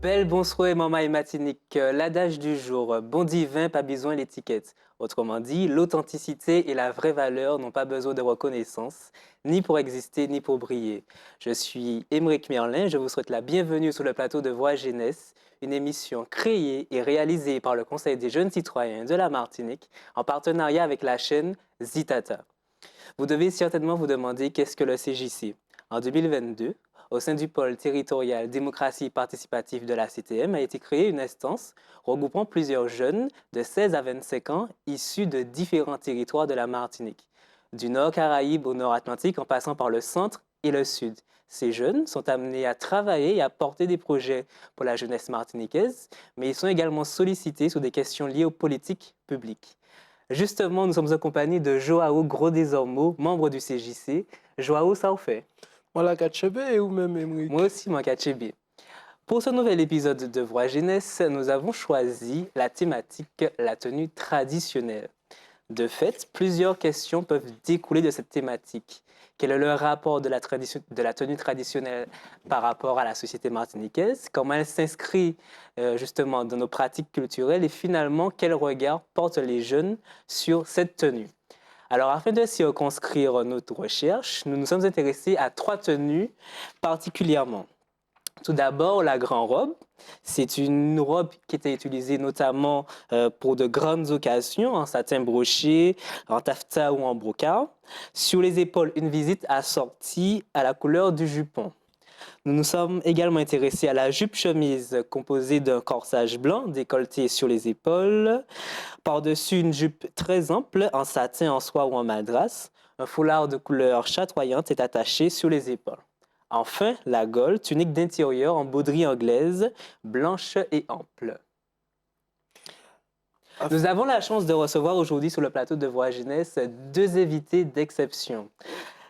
Belle bonsoir, maman et Matinique. L'adage du jour, bon divin, pas besoin d'étiquette. Autrement dit, l'authenticité et la vraie valeur n'ont pas besoin de reconnaissance, ni pour exister, ni pour briller. Je suis Émeric Merlin, je vous souhaite la bienvenue sur le plateau de Voix Jeunesse, une émission créée et réalisée par le Conseil des jeunes citoyens de la Martinique en partenariat avec la chaîne Zitata. Vous devez certainement vous demander qu'est-ce que le CJC. En 2022, au sein du pôle territorial démocratie participative de la CTM, a été créée une instance regroupant plusieurs jeunes de 16 à 25 ans issus de différents territoires de la Martinique, du Nord Caraïbe au Nord Atlantique en passant par le centre et le sud. Ces jeunes sont amenés à travailler et à porter des projets pour la jeunesse martiniquaise, mais ils sont également sollicités sur des questions liées aux politiques publiques. Justement, nous sommes accompagnés de Joao Gros-Desormeaux, membre du CJC. Joao, ça vous fait? Voilà, Kachebe ou même Moi Emric. aussi, moi, Kachebe. Pour ce nouvel épisode de Voix Jeunesse, nous avons choisi la thématique la tenue traditionnelle. De fait, plusieurs questions peuvent découler de cette thématique. Quel est le rapport de la tenue traditionnelle par rapport à la société martiniquaise? Comment elle s'inscrit justement dans nos pratiques culturelles? Et finalement, quel regard portent les jeunes sur cette tenue? Alors, afin de circonscrire notre recherche, nous nous sommes intéressés à trois tenues particulièrement. Tout d'abord, la grande robe. C'est une robe qui était utilisée notamment pour de grandes occasions, en satin broché, en taffetas ou en brocart. Sur les épaules, une visite assortie à la couleur du jupon. Nous nous sommes également intéressés à la jupe-chemise composée d'un corsage blanc décolleté sur les épaules. Par-dessus une jupe très ample en satin, en soie ou en madras, un foulard de couleur chatoyante est attaché sur les épaules. Enfin, la gaule, tunique d'intérieur en broderie anglaise, blanche et ample. Nous avons la chance de recevoir aujourd'hui sur le plateau de Voix Jeunesse deux invités d'exception.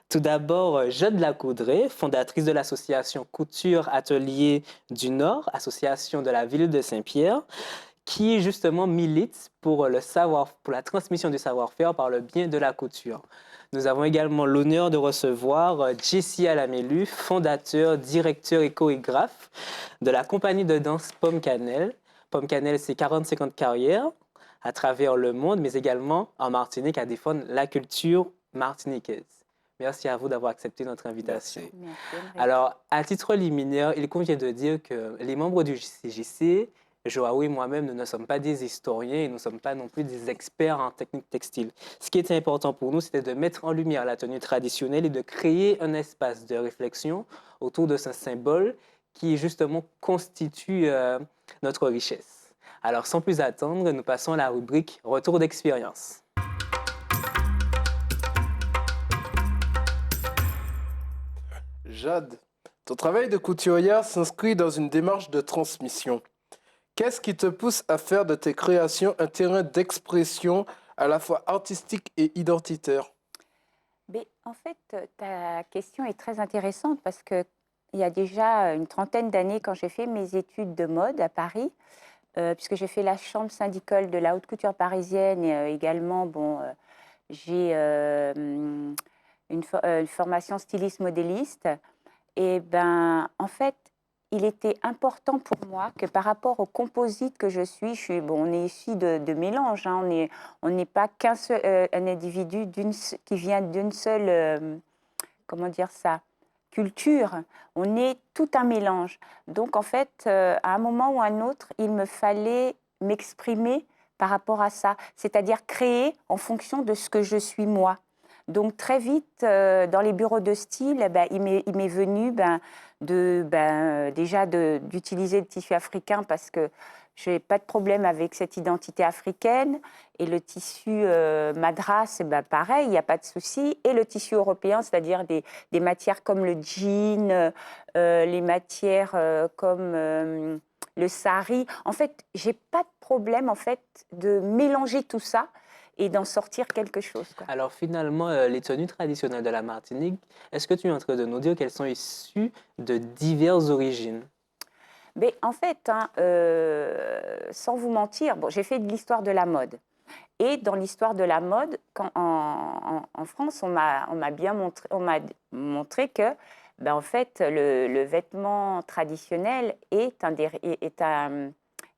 Tout d'abord, Jade Lacoudré, fondatrice de l'association Couture Atelier du Nord, association de la ville de Saint-Pierre, qui justement milite pour pour la transmission du savoir-faire par le bien de la couture. Nous avons également l'honneur de recevoir Jessie Alamelu, fondateur, directeur et chorégraphe de la compagnie de danse Pomme Cannelle. Pomme Cannelle, c'est 45 ans de carrière à travers le monde, mais également en Martinique à défendre la culture martiniquaise. Merci à vous d'avoir accepté notre invitation. Merci. Alors, à titre liminaire, il convient de dire que les membres du CJC, Joao et moi-même, nous ne sommes pas des historiens et nous ne sommes pas non plus des experts en technique textile. Ce qui était important pour nous, c'était de mettre en lumière la tenue traditionnelle et de créer un espace de réflexion autour de ce symbole qui, justement, constitue notre richesse. Alors, sans plus attendre, nous passons à la rubrique « Retour d'expérience ». Jade, ton travail de couturière s'inscrit dans une démarche de transmission. Qu'est-ce qui te pousse à faire de tes créations un terrain d'expression à la fois artistique et identitaire? Mais en fait, ta question est très intéressante parce qu'il y a déjà une trentaine d'années, quand j'ai fait mes études de mode à Paris, puisque j'ai fait la chambre syndicale de la haute couture parisienne et également, j'ai une formation styliste-modéliste. Et ben, en fait, il était important pour moi que par rapport au composite que je suis, on est issu de mélange, hein, on n'est pas un individu qui vient d'une seule, comment dire ça, culture. On est tout un mélange. Donc en fait, à un moment ou à un autre, il me fallait m'exprimer par rapport à ça, c'est-à-dire créer en fonction de ce que je suis moi. Donc très vite, dans les bureaux de style, il m'est venu déjà d'utiliser le tissu africain parce que je n'ai pas de problème avec cette identité africaine. Et le tissu madras, pareil, il n'y a pas de souci. Et le tissu européen, c'est-à-dire des matières comme le jean, les matières comme le sari. En fait, je n'ai pas de problème de mélanger tout ça et d'en sortir quelque chose, quoi. Alors finalement, les tenues traditionnelles de la Martinique, est-ce que tu es en train de nous dire qu'elles sont issues de diverses origines? Mais en fait, sans vous mentir, j'ai fait de l'histoire de la mode. Et dans l'histoire de la mode, en France, on m'a bien montré que ben, en fait, le vêtement traditionnel est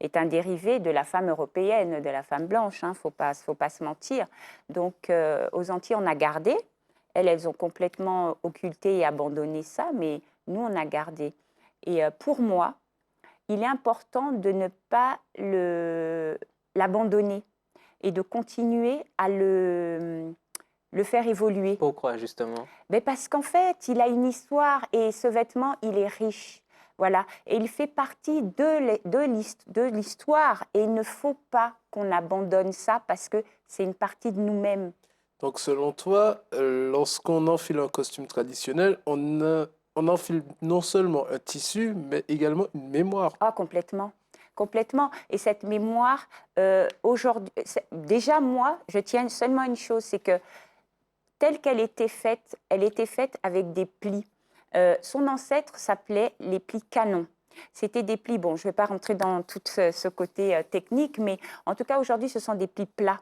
est un dérivé de la femme européenne, de la femme blanche, hein, faut pas se mentir. Donc, aux Antilles, on a gardé. Elles ont complètement occulté et abandonné ça, mais nous, on a gardé. Et pour moi, il est important de ne pas l'abandonner et de continuer à le faire évoluer. Pourquoi, justement? Mais parce qu'en fait, il a une histoire et ce vêtement, il est riche. Voilà. Et il fait partie de l'histoire. Et il ne faut pas qu'on abandonne ça parce que c'est une partie de nous-mêmes. Donc, selon toi, lorsqu'on enfile un costume traditionnel, on enfile non seulement un tissu, mais également une mémoire. Ah, complètement. Complètement. Et cette mémoire, aujourd'hui, déjà, moi, je tiens seulement à une chose, c'est que telle qu'elle était faite, elle était faite avec des plis. Son ancêtre s'appelait les plis canons. C'était des plis, bon, je ne vais pas rentrer dans tout ce côté technique, mais en tout cas, aujourd'hui, ce sont des plis plats.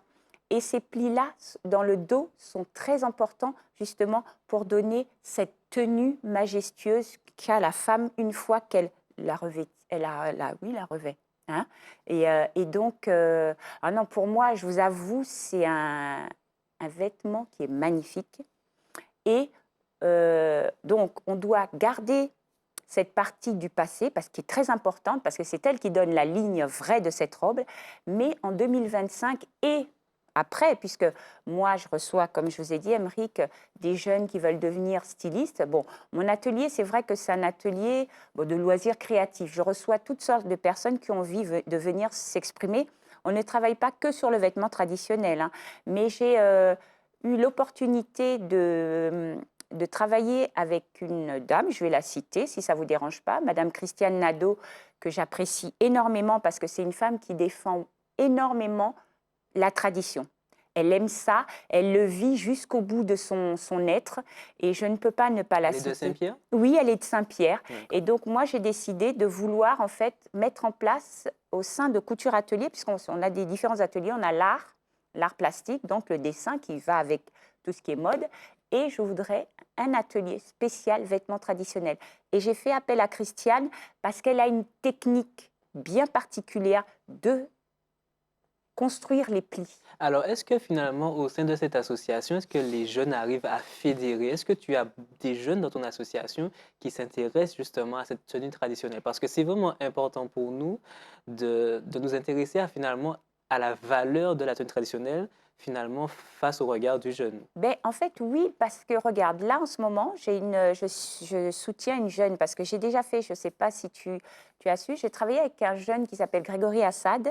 Et ces plis-là, dans le dos, sont très importants justement pour donner cette tenue majestueuse qu'a la femme une fois qu'elle la revêt. Oui, la revêt. Hein. Et donc, ah non, pour moi, je vous avoue, c'est un vêtement qui est magnifique. Et donc, on doit garder cette partie du passé, parce qu'elle est très importante, parce que c'est elle qui donne la ligne vraie de cette robe. Mais en 2025 et après, puisque moi, je reçois, comme je vous ai dit, Aymeric, des jeunes qui veulent devenir stylistes. Bon, mon atelier, c'est vrai que c'est un atelier de loisirs créatifs. Je reçois toutes sortes de personnes qui ont envie de venir s'exprimer. On ne travaille pas que sur le vêtement traditionnel, hein, mais j'ai eu l'opportunité de travailler avec une dame, je vais la citer si ça ne vous dérange pas, Madame Christiane Nadeau, que j'apprécie énormément parce que c'est une femme qui défend énormément la tradition. Elle aime ça, elle le vit jusqu'au bout de son être et je ne peux pas ne pas la citer. Elle est de Saint-Pierre? Oui, elle est de Saint-Pierre. D'accord. Et donc, moi, j'ai décidé de vouloir, en fait, mettre en place au sein de Couture Atelier, puisqu'on a des différents ateliers, on a l'art plastique, donc le dessin qui va avec tout ce qui est mode, et je voudrais un atelier spécial vêtements traditionnels. Et j'ai fait appel à Christiane parce qu'elle a une technique bien particulière de construire les plis. Alors, est-ce que finalement, au sein de cette association, est-ce que les jeunes arrivent à fédérer? Est-ce que tu as des jeunes dans ton association qui s'intéressent justement à cette tenue traditionnelle? Parce que c'est vraiment important pour nous de nous intéresser finalement à la valeur de la tenue traditionnelle, finalement, face au regard du jeune. Ben, en fait, oui, parce que regarde, là, en ce moment, je soutiens une jeune, parce que j'ai déjà fait, je ne sais pas si tu as su, j'ai travaillé avec un jeune qui s'appelle Grégory Assad.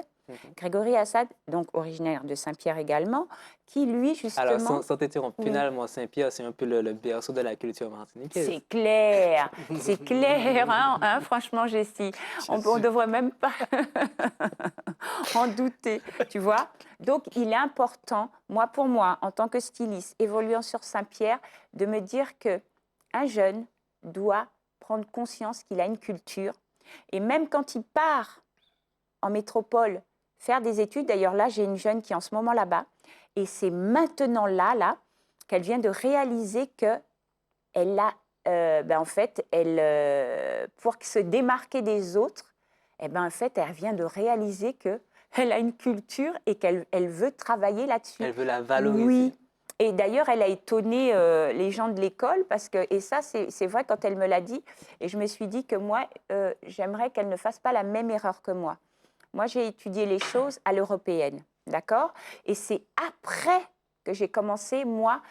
Grégory Assad, donc originaire de Saint-Pierre également, qui lui, justement... Alors, sans t'interrompre, Oui. finalement, Saint-Pierre, c'est un peu le berceau de la culture martiniquaise. C'est clair, hein, franchement, Jessie. On ne devrait même pas en douter, tu vois. Donc, il est important, pour moi, en tant que styliste, évoluant sur Saint-Pierre, de me dire qu'un jeune doit prendre conscience qu'il a une culture. Et même quand il part en métropole faire des études, d'ailleurs là, j'ai une jeune qui est en ce moment là-bas, et c'est maintenant là qu'elle vient de réaliser qu'elle a, en fait, pour se démarquer des autres, en fait, elle vient de réaliser qu'elle a une culture et qu'elle veut travailler là-dessus. Elle veut la valoriser. Oui. Et d'ailleurs, elle a étonné les gens de l'école, et ça, c'est vrai quand elle me l'a dit, et je me suis dit que moi, j'aimerais qu'elle ne fasse pas la même erreur que moi. Moi, j'ai étudié les choses à l'européenne, d'accord? Et c'est après que j'ai commencé, moi,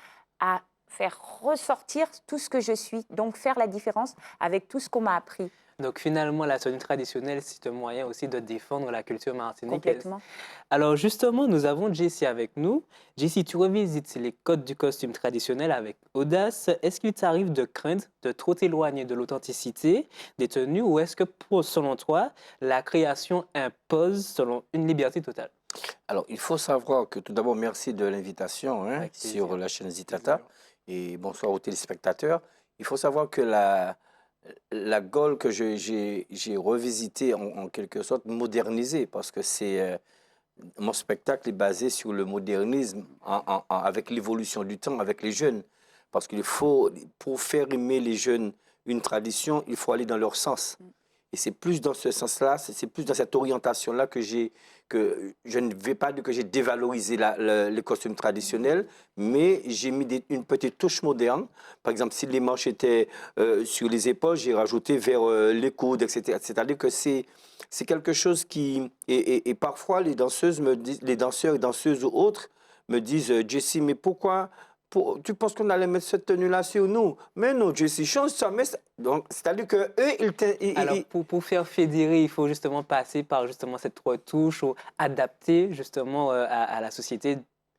à faire ressortir tout ce que je suis, donc faire la différence avec tout ce qu'on m'a appris. Donc finalement, la tenue traditionnelle, c'est un moyen aussi de défendre la culture martiniquaise. Complètement. Alors justement, nous avons Jessie avec nous. Jessie, tu revisites les codes du costume traditionnel avec audace. Est-ce qu'il t'arrive de craindre de trop t'éloigner de l'authenticité des tenues ou est-ce que, selon toi, la création impose selon une liberté totale? Alors, il faut savoir que tout d'abord, merci de l'invitation Avec plaisir. sur la chaîne Zitata et bonsoir aux téléspectateurs. Il faut savoir que la Gaule que j'ai revisitée en quelque sorte modernisée parce que mon spectacle est basé sur le modernisme avec l'évolution du temps, avec les jeunes. Parce qu'il faut, pour faire aimer les jeunes une tradition, il faut aller dans leur sens. Et c'est plus dans ce sens-là, c'est plus dans cette orientation-là que je ne vais pas dire que j'ai dévalorisé les costumes traditionnels, mais j'ai mis une petite touche moderne. Par exemple, si les manches étaient sur les épaules, j'ai rajouté vers les coudes, etc. C'est-à-dire que c'est quelque chose qui... Et parfois, les danseuses me disent, les danseurs et danseuses ou autres me disent, Jessie, mais pourquoi... tu penses qu'on allait mettre cette tenue-là sur nous? Mais non, Jessie, change ça. Donc, c'est-à-dire que eux, Alors, pour faire fédérer, il faut justement passer par justement cette retouche ou adapter justement à la société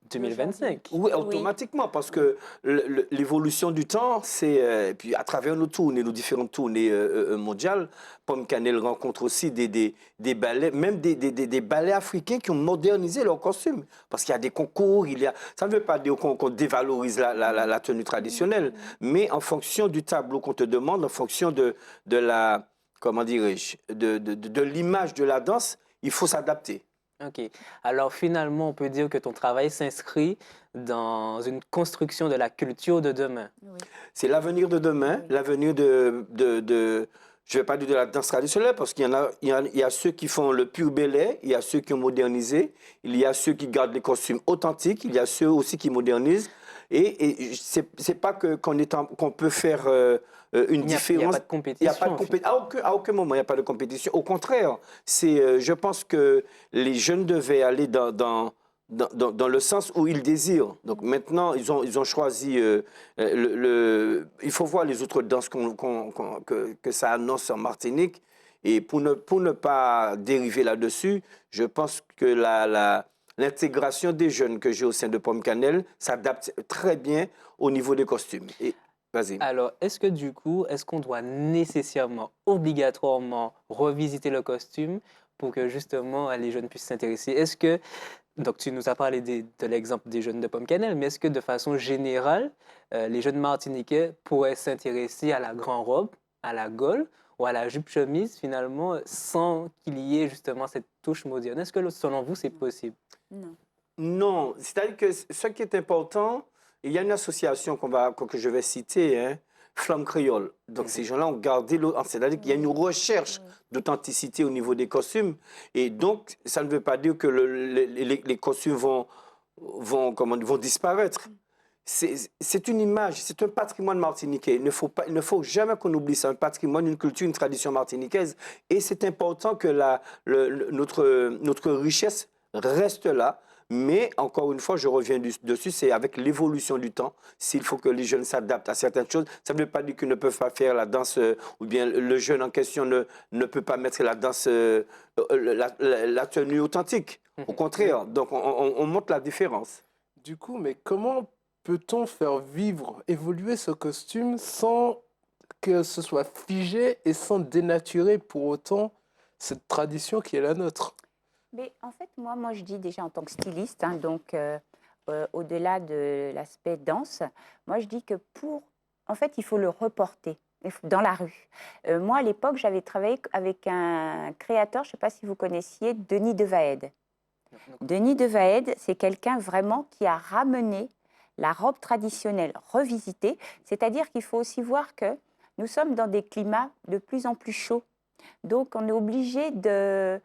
2025. Oui, automatiquement, parce que l'évolution du temps, c'est... puis à travers nos tournées, nos différentes tournées mondiales, Pomme Cannelle rencontre aussi des ballets, même des ballets africains qui ont modernisé leurs costumes. Parce qu'il y a des concours, ça ne veut pas dire qu'on dévalorise la tenue traditionnelle, mais en fonction du tableau qu'on te demande, en fonction de la... Comment dirais-je? De l'image de la danse, il faut s'adapter. OK. Alors finalement, on peut dire que ton travail s'inscrit dans une construction de la culture de demain. Oui. C'est l'avenir de demain, l'avenir je ne vais pas dire de la danse traditionnelle, parce qu'il y a ceux qui font le pur ballet, il y a ceux qui ont modernisé, il y a ceux qui gardent les costumes authentiques, il y a ceux aussi qui modernisent. Et c'est pas qu'on peut faire une différence. Il n'y a pas de compétition. Il n'y a pas de compétition. À aucun moment, il n'y a pas de compétition. Au contraire, je pense que les jeunes devaient aller dans le sens où ils désirent. Donc maintenant, ils ont choisi il faut voir les autres danses que ça annonce en Martinique. Et pour ne pas dériver là-dessus, je pense que l'intégration des jeunes que j'ai au sein de Pomme Cannelle s'adapte très bien au niveau des costumes. Vas-y. Alors, est-ce qu'on doit nécessairement, obligatoirement revisiter le costume pour que justement les jeunes puissent s'intéresser? Donc, tu nous as parlé de l'exemple des jeunes de Pomme Cannelle, mais est-ce que de façon générale, les jeunes martiniquais pourraient s'intéresser à la grande robe, à la gaule ou à la jupe-chemise finalement, sans qu'il y ait justement cette touche moderne? Est-ce que selon vous, c'est possible? Non. Non, c'est-à-dire que ce qui est important, il y a une association que je vais citer, hein, Flamme Créole. Donc ces gens-là ont gardé, c'est-à-dire qu'il y a une recherche d'authenticité au niveau des costumes. Et donc, ça ne veut pas dire que les costumes vont disparaître. C'est une image, c'est un patrimoine martiniquais. Il ne faut jamais qu'on oublie ça, un patrimoine, une culture, une tradition martiniquaise. Et c'est important que notre richesse reste là. Mais, encore une fois, je reviens dessus, c'est avec l'évolution du temps, s'il faut que les jeunes s'adaptent à certaines choses. Ça ne veut pas dire qu'ils ne peuvent pas faire la danse, ou bien le jeune en question ne peut pas mettre la danse, la tenue authentique. Au contraire, donc on montre la différence. Du coup, mais comment peut-on faire vivre, évoluer ce costume sans que ce soit figé et sans dénaturer pour autant cette tradition qui est la nôtre? Mais en fait, moi, je dis déjà en tant que styliste, hein, donc au-delà de l'aspect danse, moi, je dis que en fait, il faut le reporter dans la rue. Moi, à l'époque, j'avais travaillé avec un créateur, je ne sais pas si vous connaissiez, Denis Devaed. Denis Devaed, c'est quelqu'un vraiment qui a ramené la robe traditionnelle revisitée, c'est-à-dire qu'il faut aussi voir que nous sommes dans des climats de plus en plus chauds. Donc, on est obligé de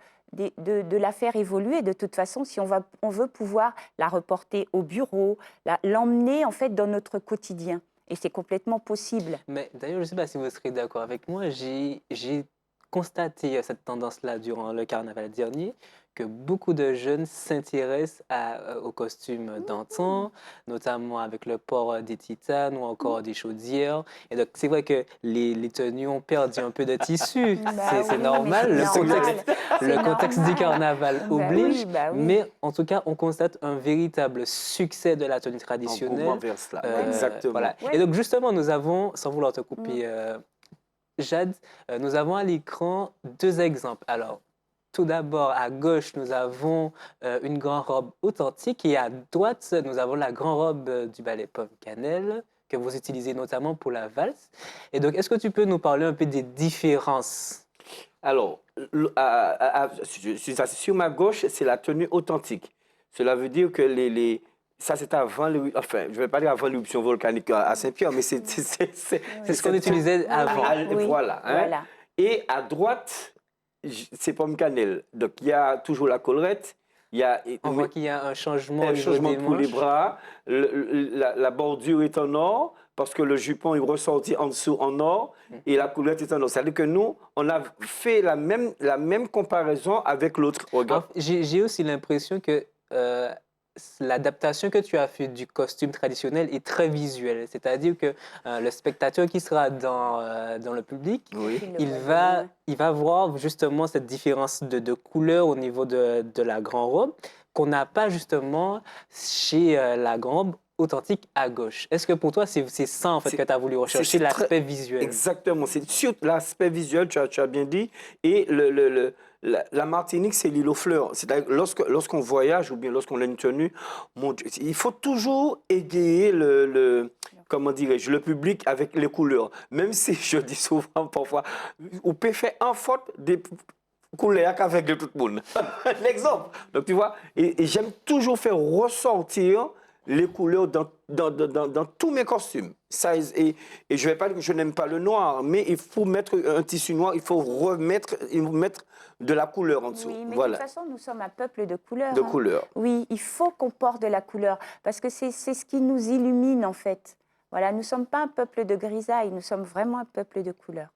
la faire évoluer. De toute façon, si on veut pouvoir la reporter au bureau, l'emmener en fait dans notre quotidien. Et c'est complètement possible. Mais d'ailleurs, je ne sais pas si vous serez d'accord avec moi, j'ai constaté cette tendance-là durant le carnaval dernier, que beaucoup de jeunes s'intéressent aux costumes d'antan, notamment avec le port des titanes ou encore des chaudières. Et donc, c'est vrai que les tenues ont perdu un peu de tissu. C'est normal. Le contexte du carnaval oblige. Mais en tout cas, on constate un véritable succès de la tenue traditionnelle. Vers cela. Exactement. Voilà. Et donc, justement, nous avons, sans vouloir te couper, Jade, nous avons à l'écran 2 exemples. Alors, tout d'abord, à gauche, nous avons une grande robe authentique et à droite, nous avons la grande robe du ballet Pomme Cannelle que vous utilisez notamment pour la valse. Et donc, est-ce que tu peux nous parler un peu des différences? Alors, sur ma gauche, c'est la tenue authentique. Cela veut dire que Ça, c'était avant, enfin, je ne vais pas dire avant l'éruption volcanique à Saint-Pierre, mais c'est C'est ce qu'on utilisait avant. Oui, Voilà. Hein. voilà. Et à droite, c'est pomme cannelle. Donc, il y a toujours la collerette. Il y a On voit qu'il y a un changement au un niveau changement des pour les manches. bras. La bordure est en or parce que le jupon est ressorti en dessous en or et la collerette est en or. C'est-à-dire que nous, on a fait la même comparaison avec l'autre. Regarde. J'ai aussi l'impression que l'adaptation que tu as fait du costume traditionnel est très visuelle. C'est-à-dire que le spectateur qui sera dans le public, Oui. il va voir justement cette différence de couleur au niveau de la grande robe qu'on n'a pas justement chez la grande robe authentique à gauche. Est-ce que pour toi, c'est ça en fait que tu as voulu rechercher, l'aspect visuel? Exactement, c'est sur l'aspect visuel, tu as bien dit. Et la Martinique, c'est l'île aux fleurs. C'est-à-dire lorsqu'on voyage ou bien lorsqu'on a une tenue, mon Dieu, il faut toujours égayer comment dirais-je, le public avec les couleurs. Même si je dis souvent parfois, on peut faire en faute des couleurs qu'avec de tout le monde. L'exemple. Donc tu vois, et j'aime toujours faire ressortir les couleurs dans tous mes costumes. Ça, et je ne vais pas dire que je n'aime pas le noir, mais il faut mettre un tissu noir, il faut mettre de la couleur en dessous. Oui, mais voilà. de toute façon, nous sommes un peuple de couleurs. De hein. couleurs. Oui, il faut qu'on porte de la couleur, parce que c'est ce qui nous illumine, en fait. Voilà, nous ne sommes pas un peuple de grisaille, nous sommes vraiment un peuple de couleurs.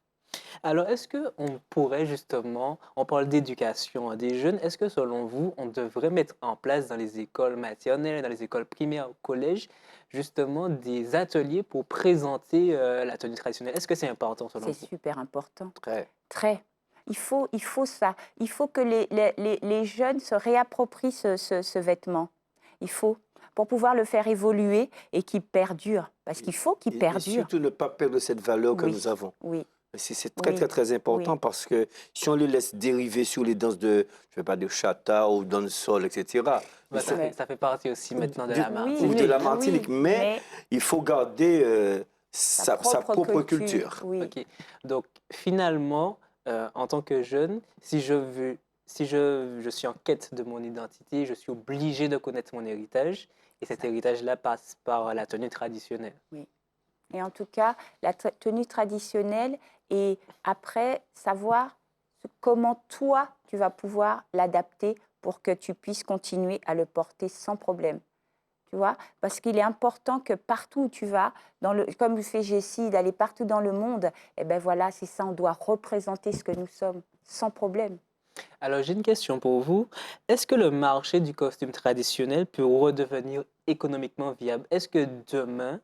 Alors, est-ce qu'on pourrait justement, on parle d'éducation des jeunes, est-ce que selon vous, on devrait mettre en place dans les écoles maternelles, dans les écoles primaires, au collège, justement des ateliers pour présenter la tenue traditionnelle? Est-ce que c'est important selon C'est vous? super important. Très. Très. Il faut ça. Il faut que les jeunes se réapproprient ce vêtement. Il faut, pour pouvoir le faire évoluer et qu'il perdure. Parce qu'il faut qu'il Et perdure. surtout ne pas perdre cette valeur que Oui. nous avons. Oui. C'est très, Oui. très, très important Oui. parce que si on les laisse dériver sur les danses de, je ne vais pas dire chata ou dancehall, etc., Bah, ça fait partie aussi maintenant de du- la ou Martinique. de la Martinique, oui, mais il faut garder sa propre culture. Oui. Ok. Donc, finalement, en tant que jeune, si je suis en quête de mon identité, je suis obligé de connaître mon héritage. Et cet héritage-là passe par la tenue traditionnelle. Et en tout cas, la tenue traditionnelle, et après, savoir comment toi, tu vas pouvoir l'adapter pour que tu puisses continuer à le porter sans problème. Tu vois, parce qu'il est important que partout où tu vas, comme le fait Jessie, d'aller partout dans le monde, et ben voilà, c'est ça, on doit représenter ce que nous sommes, sans problème. Alors, j'ai une question pour vous. Est-ce que le marché du costume traditionnel peut redevenir économiquement viable? Est-ce que demain,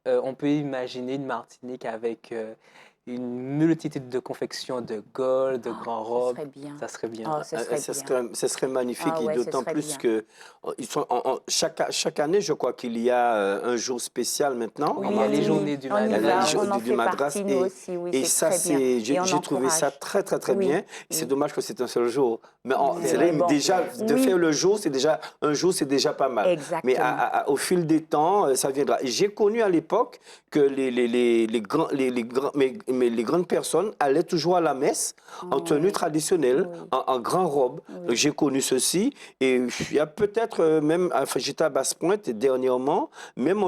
on peut imaginer une Martinique avec une multitude de confections de gold, de grands Ce robes? serait bien. Ça serait bien. Oh, ce serait bien. Ce serait magnifique, Ah et ouais, ce d'autant serait plus bien. que ils sont chaque année, je crois qu'il y a un jour spécial maintenant. Oui, en il y a les Martinique. journées du on y Madras. Il y a va, les jours on en du fait Madras partie, nous aussi, oui, et c'est ça, très bien. Et on j'ai trouvé ça encourage. très, très, très Oui, bien. oui. C'est dommage que c'est un seul jour. Mais Oui, c'est mais bon. déjà, de Oui. faire le jour, c'est déjà, un jour, c'est déjà pas mal. Exactement. Mais au fil des temps, ça viendra. Et j'ai connu à l'époque que les grandes personnes allaient toujours à la messe en tenue Oui. traditionnelle, Oui. en grand robe. Oui. Donc, j'ai connu ceci. Et il y a peut-être même, enfin, j'étais à Basse-Pointe dernièrement, même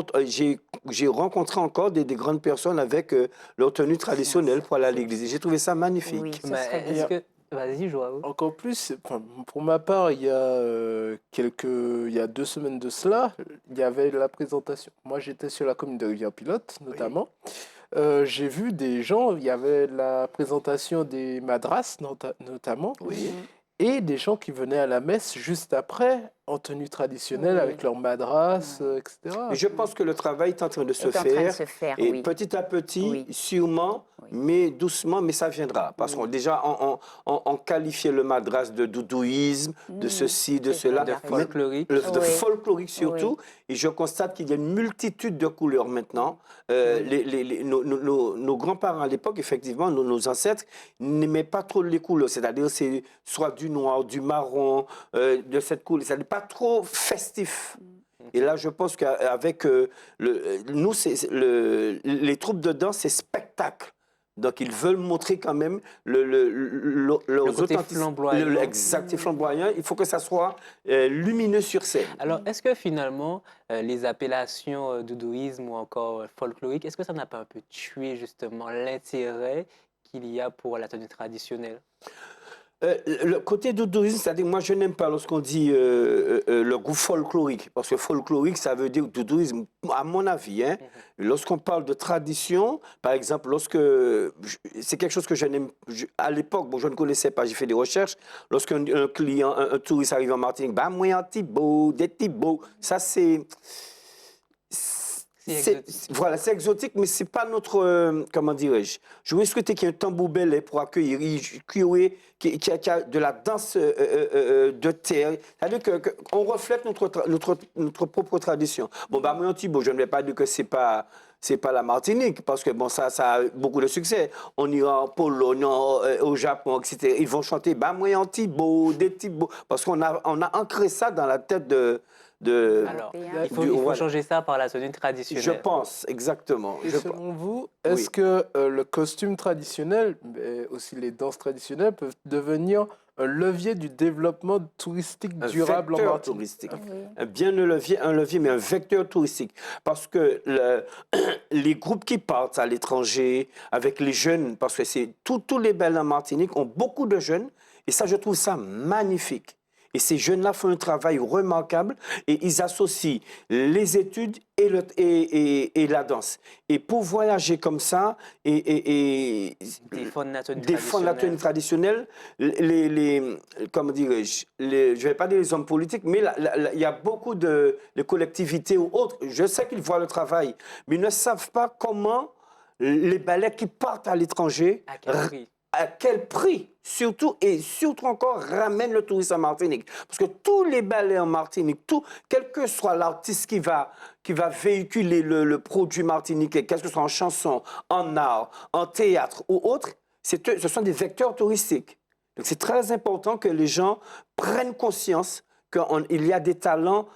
j'ai rencontré encore des grandes personnes avec leur tenue traditionnelle pour aller à l'église. Et j'ai trouvé ça magnifique. Oui, ce Mais serait est-ce bien. que... Vas-y, Joao. Encore plus, enfin, pour ma part, il y a il y a 2 semaines de cela, il y avait la présentation. Moi, j'étais sur la commune de Rivière-Pilote, notamment. J'ai vu des gens, il y avait la présentation des Madras, notamment, Oui. et des gens qui venaient à la messe juste après, en tenue traditionnelle, Oui. avec leurs Madras, Oui. etc. Mais je pense que le travail est en train de se Est en train de faire. se faire, Et oui. petit à petit, Oui. sûrement, Oui. mais doucement, mais ça viendra. Parce Oui. qu'on déjà, on qualifiait le Madras de doudouisme, de ceci, de C'est vrai, cela. il a De raison. folklorique. De Oui. folklorique surtout. Et je constate qu'il y a une multitude de couleurs maintenant. Nos grands-parents à l'époque, effectivement, nos ancêtres, n'aimaient pas trop les couleurs. C'est-à-dire, c'est soit du noir, du marron, de cette couleur. C'est pas trop festif. Et là, je pense qu'avec nous, les troupes de danse, c'est spectacle. Donc, ils veulent montrer quand même Le leurs côté authentici- flamboyant. exact et flamboyant. Il faut que ça soit lumineux sur scène. Alors, est-ce que finalement, les appellations doudouisme ou encore folklorique, est-ce que ça n'a pas un peu tué justement l'intérêt qu'il y a pour la tenue traditionnelle? Le côté doudouisme, c'est-à-dire, moi, je n'aime pas lorsqu'on dit le goût folklorique, parce que folklorique, ça veut dire doudouisme, à mon avis. Hein. Lorsqu'on parle de tradition, par exemple, c'est quelque chose que je n'aime, à l'époque, bon, je ne connaissais pas, j'ai fait des recherches, lorsqu'un un client, un touriste arrive en Martinique, bah, moi, un petit beau, des petits beaux, ça, c'est exotique. voilà, c'est exotique, mais c'est pas notre, comment dirais-je. Je voulais souhaiter qu'il y ait un tambour belé pour accueillir, qu'il y a de la danse de terre. C'est-à-dire qu'on reflète notre propre tradition. Bon, bah, moi, Thibaut, je ne vais pas dire que c'est pas la Martinique, parce que bon, ça a beaucoup de succès. On ira en Pologne, au Japon, etc. Ils vont chanter, bah, moi, un Thibaut, des Thibauts, parce qu'on a ancré ça dans la tête Alors, Européen. il faut voilà. changer ça par la tenue Je traditionnelle. pense, exactement. Et Je- selon vous, Oui. est-ce que le costume traditionnel, mais aussi les danses traditionnelles, peuvent devenir un levier du développement touristique un durable en vecteur Martinique? touristique. Oui. Bien un levier, mais un vecteur touristique. Parce que les groupes qui partent à l'étranger, avec les jeunes, parce que tous les belles en Martinique ont beaucoup de jeunes, et ça, je trouve ça magnifique. Et ces jeunes-là font un travail remarquable et ils associent les études et la danse. Et pour voyager comme ça Défendre la tenue défendre la tenue traditionnelle. traditionnelle, comment dirais-je, je ne vais pas dire les hommes politiques, mais il y a beaucoup de collectivités ou autres. Je sais qu'ils voient le travail, mais ils ne savent pas comment les ballets qui partent à l'étranger, À quel prix? à quel prix, surtout et surtout encore, ramènent le tourisme en Martinique. Parce que tous les ballets en Martinique, quel que soit l'artiste qui va véhiculer le produit martiniquais, qu'est-ce que ce soit en chanson, en art, en théâtre ou autre, ce sont des vecteurs touristiques. Donc c'est très important que les gens prennent conscience qu'il y a des talents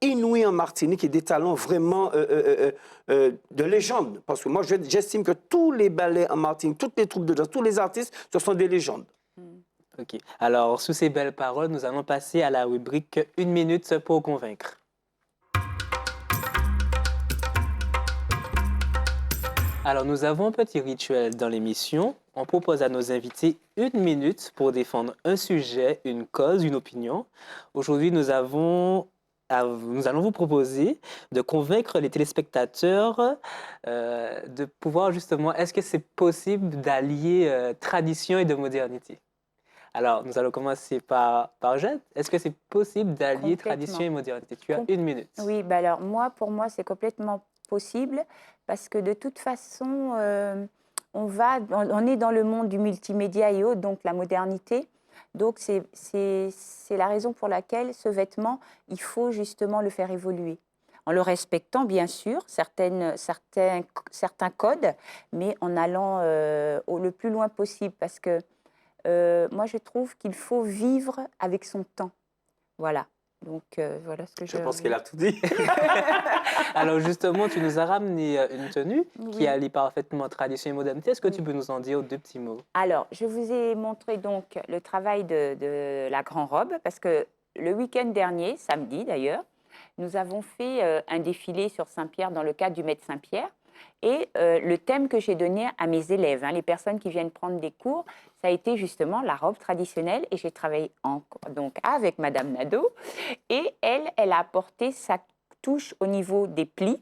inouïs en Martinique et des talents vraiment de légende. Parce que moi, j'estime que tous les ballets en Martinique, toutes les troupes de danse, tous les artistes, ce sont des légendes. Ok. Alors, sous ces belles paroles, nous allons passer à la rubrique 1 minute pour convaincre. Alors, nous avons un petit rituel dans l'émission. On propose à nos invités 1 minute pour défendre un sujet, une cause, une opinion. Aujourd'hui, nous allons vous proposer de convaincre les téléspectateurs de pouvoir justement, est-ce que c'est possible d'allier tradition et de modernité? Alors, nous allons commencer par Jade. Est-ce que c'est possible d'allier tradition et modernité? Tu as 1 minute. Oui, bah alors moi, pour moi, c'est complètement possible parce que de toute façon, on est dans le monde du multimédia et autres, donc la modernité. Donc c'est la raison pour laquelle ce vêtement, il faut justement le faire évoluer. En le respectant, bien sûr, certains codes, mais en allant le plus loin possible. Parce que moi, je trouve qu'il faut vivre avec son temps. Voilà. Donc, voilà ce que Je pense qu'elle a tout dit. Alors justement, tu nous as ramené une tenue qui Oui. allie parfaitement tradition et modernité. Est-ce que tu peux nous en dire 2 petits mots? Alors, je vous ai montré donc le travail de la grande robe, parce que le week-end dernier, samedi d'ailleurs, nous avons fait un défilé sur Saint-Pierre dans le cadre du Maître Saint-Pierre. Et le thème que j'ai donné à mes élèves, les personnes qui viennent prendre des cours, ça a été justement la robe traditionnelle. Et j'ai travaillé donc avec Madame Nadeau. Et elle a apporté sa touche au niveau des plis.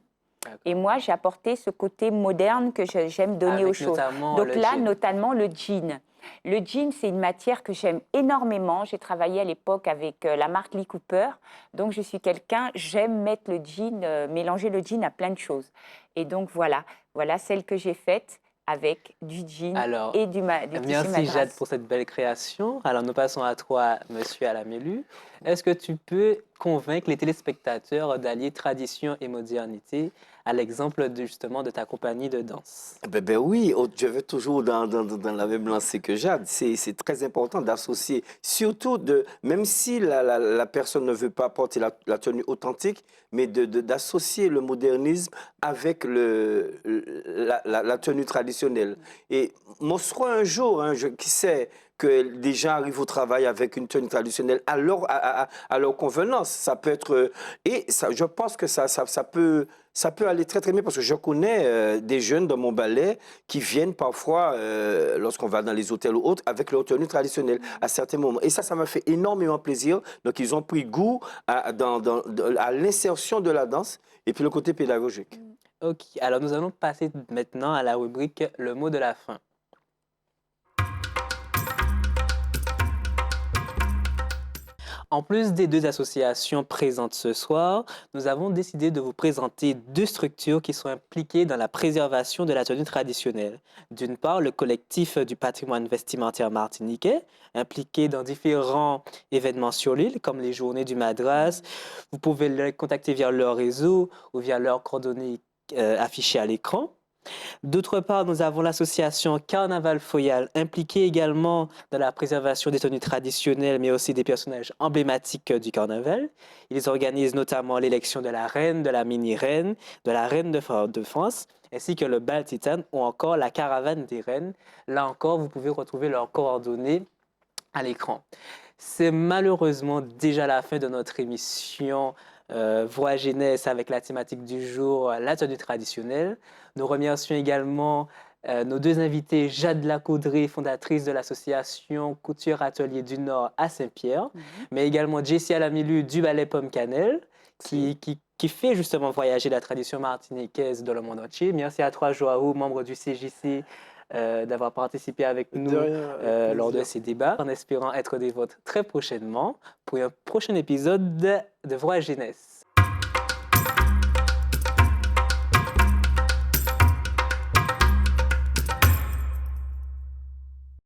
Et moi, j'ai apporté ce côté moderne que j'aime donner Avec aux choses. notamment Donc le là, jean. notamment le jean. Le jean, c'est une matière que j'aime énormément. J'ai travaillé à l'époque avec la marque Lee Cooper. Donc, je suis quelqu'un, j'aime mettre le jean, mélanger le jean à plein de choses. Et donc, voilà celle que j'ai faite avec du jean Alors, et du tissu merci madras. Jade pour cette belle création. Alors, nous passons à toi, Monsieur Alamélu. Est-ce que tu peux convaincre les téléspectateurs d'allier tradition et modernité, à l'exemple justement de ta compagnie de danse? Ben oui, je vais toujours dans la même lancée que Jade. C'est très important d'associer, surtout même si la personne ne veut pas porter la tenue authentique, mais d'associer le modernisme avec la tenue traditionnelle. Et moi, soit un jour, hein, qui sait, que des gens arrivent au travail avec une tenue traditionnelle à leur convenance. Ça peut être... Et ça, je pense que ça peut aller très très bien parce que je connais des jeunes dans mon ballet qui viennent parfois, lorsqu'on va dans les hôtels ou autres, avec leur tenue traditionnelle à certains moments. Et ça m'a fait énormément plaisir. Donc, ils ont pris goût à l'insertion de la danse et puis le côté pédagogique. Ok, alors nous allons passer maintenant à la rubrique Le mot de la fin. En plus des deux associations présentes ce soir, nous avons décidé de vous présenter deux structures qui sont impliquées dans la préservation de la tenue traditionnelle. D'une part, le collectif du patrimoine vestimentaire martiniquais, impliqué dans différents événements sur l'île, comme les journées du Madras. Vous pouvez les contacter via leur réseau ou via leurs coordonnées affichées à l'écran. D'autre part, nous avons l'association Carnaval Foyal, impliquée également dans la préservation des tenues traditionnelles, mais aussi des personnages emblématiques du carnaval. Ils organisent notamment l'élection de la reine, de la mini-reine, de la reine de France, ainsi que le bal titane ou encore la caravane des reines. Là encore, vous pouvez retrouver leurs coordonnées à l'écran. C'est malheureusement déjà la fin de notre émission Voix Jeunesse avec la thématique du jour, la tenue traditionnelle. Nous remercions également nos deux invités, Jade Lacaudré, fondatrice de l'association Couture Atelier du Nord à Saint-Pierre, mais également Jessie Alamilu du ballet Pomme Cannelle, qui fait justement voyager la tradition martiniquaise dans le monde entier. Merci à toi, Joao, membre du CJC, d'avoir participé avec nous lors de ces débats, en espérant être des vôtres très prochainement pour un prochain épisode de Voix Jeunesse.